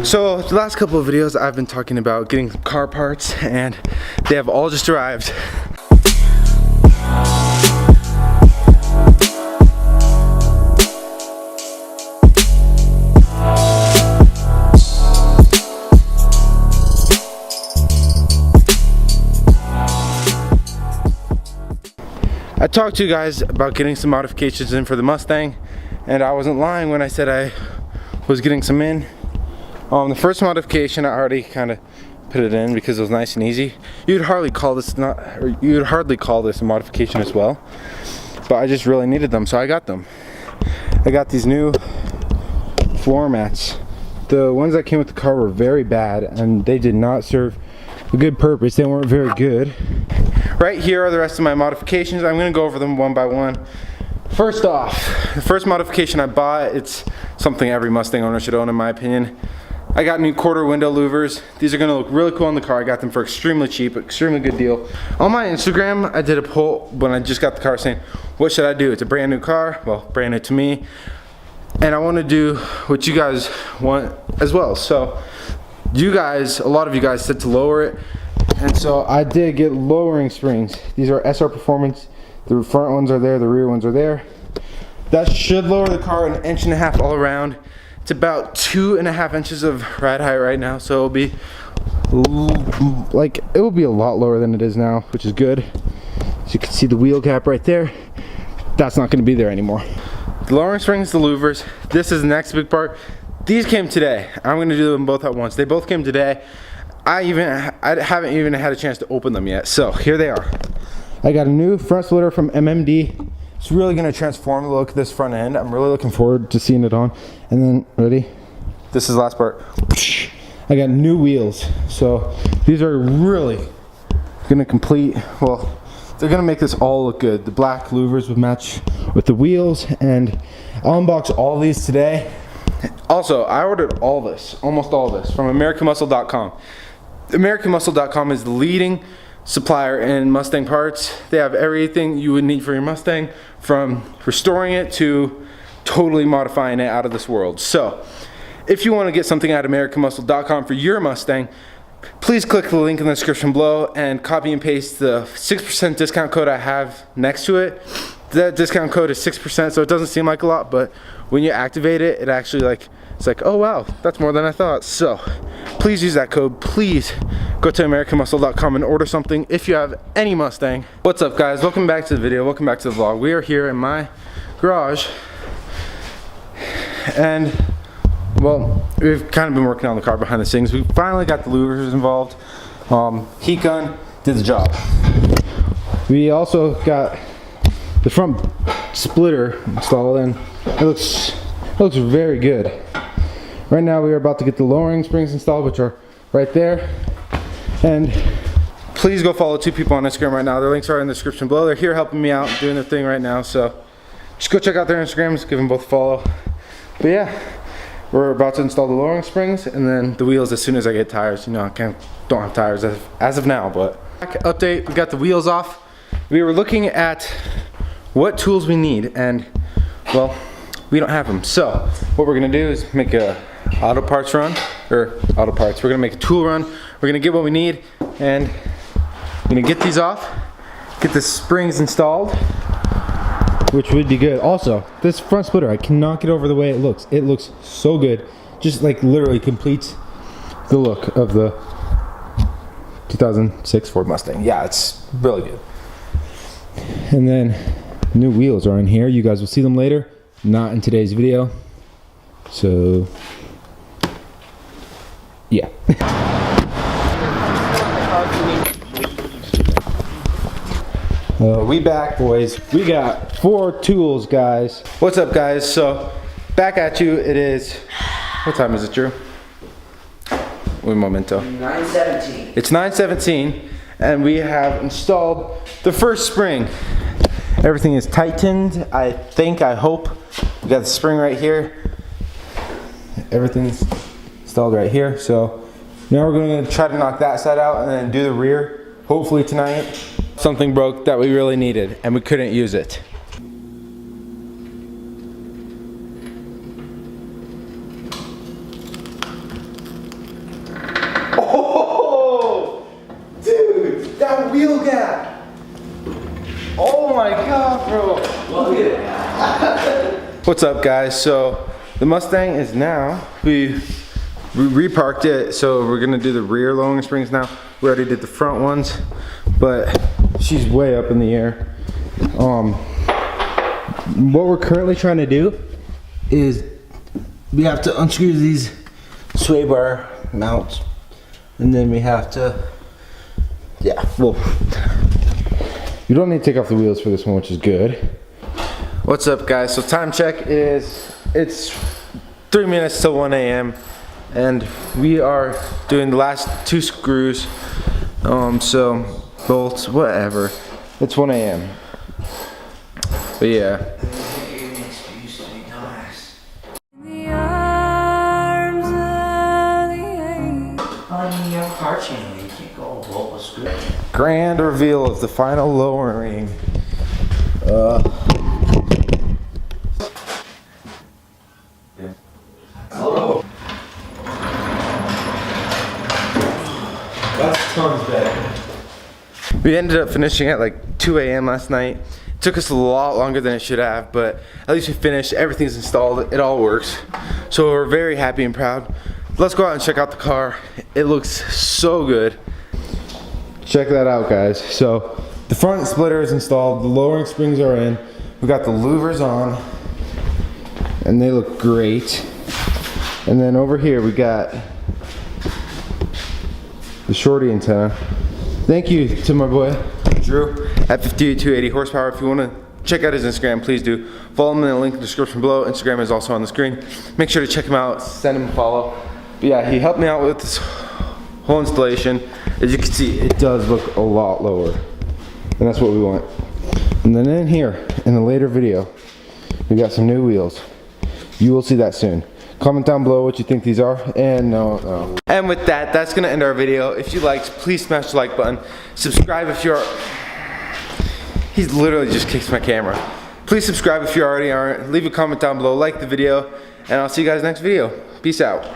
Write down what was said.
So the last couple of videos I've been talking about getting some car parts, and they have all just arrived. I talked to you guys about getting some modifications in for the Mustang, and I wasn't lying when I said I was getting some in. The first modification I already kind of put it in because it was nice and easy. You'd hardly call this a modification as well, but I just really needed them, so I got them. I got these new floor mats. The ones that came with the car were very bad, and they did not serve a good purpose. They weren't very good. Right here are the rest of my modifications. I'm going to go over them one by one. First off, the first modification I bought, it's something every Mustang owner should own in my opinion. I got new quarter window louvers. These are going to look really cool on the car. I got them for extremely cheap, extremely good deal. On my Instagram, I did a poll when I just got the car saying, what should I do? It's a brand new car, well, brand new to me. And I want to do what you guys want as well. So you guys, a lot of you guys said to lower it. And so I did get lowering springs. These are SR Performance. The front ones are there, the rear ones are there. That should lower the car 1.5 inches all around. It's about 2.5 inches of ride height right now, so it'll be like, it will be a lot lower than it is now, which is good. As you can see the wheel cap right there, that's not going to be there anymore. The lowering springs, the louvers, this is the next big part. These came today. I'm going to do them both at once. They both came today. I haven't even had a chance to open them yet, so here they are. I got a new front splitter from MMD. It's really going to transform the look of this front end. I'm really looking forward to seeing it on. And then, ready? This is the last part. I got new wheels. So these are really going to complete, well, they're going to make this all look good. The black louvers would match with the wheels, and I'll unbox all these today. Also, I ordered all this, almost all this, from AmericanMuscle.com. AmericanMuscle.com is the leading supplier in Mustang parts. They have everything you would need for your Mustang, from restoring it to totally modifying it out of this world. So if you want to get something at AmericanMuscle.com for your Mustang, please click the link in the description below and copy and paste the 6% discount code I have next to it. That discount code is 6%, so it doesn't seem like a lot, but when you activate it, it actually it's like, oh wow, that's more than I thought. So please use that code. Please go to AmericanMuscle.com and order something if you have any Mustang. What's up guys, welcome back to the video, welcome back to the vlog. We are here in my garage, and well, we've kind of been working on the car behind the scenes. We finally got the louvers involved. Heat gun did the job. We also got the front splitter installed, and it looks very good. Right now we are about to get the lowering springs installed, which are right there. And please go follow two people on Instagram right now. Their links are in the description below. They're here helping me out, doing their thing right now. So just go check out their Instagrams, give them both a follow. But yeah, we're about to install the lowering springs and then the wheels as soon as I get tires. You know, I don't have tires as of now, but update, we got the wheels off. We were looking at what tools we need, and well, we don't have them. So what we're gonna do is make a we're gonna make a tool run. We're gonna get what we need, and we're gonna get these off, get the springs installed, which would be good. Also, this front splitter, I cannot get over the way it looks. It looks so good. Just like literally completes the look of the 2006 Ford Mustang. Yeah, it's really good. And then new wheels are in here. You guys will see them later, not in today's video. So yeah. We back, boys. We got 4 tools, guys. What's up, guys? So back at you. It is, what time is it, Drew? Un momento. 9:17. It's 9:17, and we have installed the first spring. Everything is tightened, I hope. We got the spring right here. Everything's installed right here. So now we're going to try to knock that side out and then do the rear, hopefully tonight. Something broke that we really needed and we couldn't use it. What's up, guys? So the Mustang is now, we reparked it, so we're gonna do the rear lowering springs now. We already did the front ones, but she's way up in the air. What we're currently trying to do is we have to unscrew these sway bar mounts, and then we have to, yeah, well, you don't need to take off the wheels for this one, which is good. What's up, guys? So time check is, it's 3 minutes till 1 a.m. and we are doing the last 2 screws. So bolts, whatever. It's 1 a.m. But yeah. Grand reveal of the final lowering. Hello. That's tons better. We ended up finishing at like 2 a.m. last night. It took us a lot longer than it should have, but at least we finished. Everything's installed. It all works. So we're very happy and proud. Let's go out and check out the car. It looks so good. Check that out, guys. So the front splitter is installed. The lowering springs are in. We got the louvers on, and they look great. And then over here we got the shorty antenna. Thank you to my boy Drew at 58280 horsepower. If you want to check out his Instagram, please do. Follow him in the link in the description below. Instagram is also on the screen. Make sure to check him out. Send him a follow. But yeah, he helped me out with this whole installation. As you can see, it does look a lot lower, and that's what we want. And then in here, in a later video, we got some new wheels. You will see that soon. Comment down below what you think these are, and no. And with that, that's gonna end our video. If you liked, please smash the like button. Subscribe if you're, he's literally just kicked my camera. Please subscribe if you already aren't. Leave a comment down below, like the video, and I'll see you guys next video. Peace out.